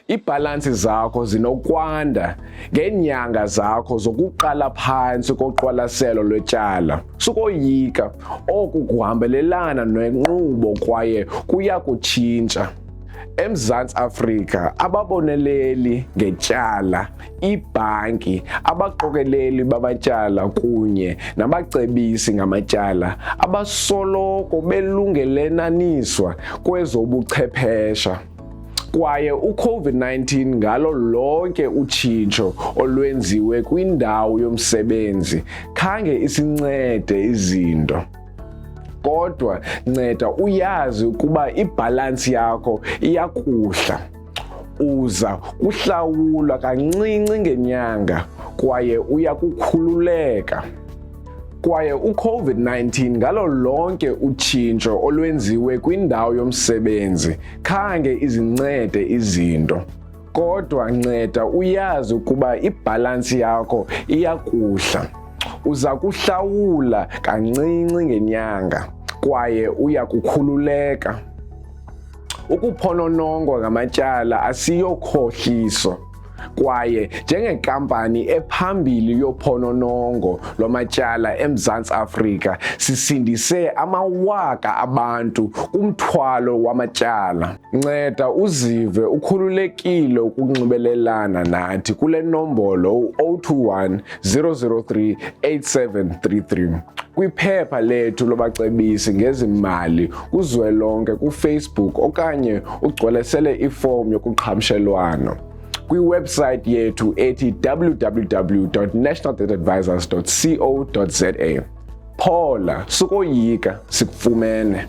Iibhalansi zakho zinokwanda ngeenyanga zakho zokuqala phantsi koqwalaselo lwetyala. Sukoyika, oku kuhambelelana nenkqubo kwaye kuya kutshintsha. EMzantsi Afrika, ababoneleli ngetyala, iibhanki, abaqokeleli bamatyala kunye nabacebisi ngamatyala abasoloko belungelelaniswa kwezobuchwephesha. Kwaye uCOVID-19 ngalo lonke utshintsho olwenziwe kwindawo yomsebenzi khange isincede izinto. Kodwa nceda uyazi ukuba ibhalansi yakho iyakuhla. Uza kuhlawulwa kancinci ngenyanga kwaye uya kukhululeka. Kwaye uCOVID-19 ngalo lonke utshintsho olwenziwe kwindawo yomsebenzi khange izincede izinto. Kodwa nceda uyazi ukuba ibhalansi yakho iyakuhla. Uza kuhlawula kancinci ngenyanga kwaye uya kukhululeka. Ukuphononongwa ngamatyala asiyokhohliso, kwaye njengenkampani ephambili yophononongo lwamatyala eMzantsi Afrika sisindise amawaka abantu kumthwalo wamatyala. Nceda uzive ukhululekile ukunxibelelana nathi kule nombolo 021 003 8733 kwiphepha lethu lobacebisi ngezimali kuzwelonke kuFacebook okanye ugcwalesele ifomu yokuqhagamshelwano kwiwebhusayithi yethu ethi www.nationaldebtadvisors.co.za. Phola, sukoyika, sikufumene.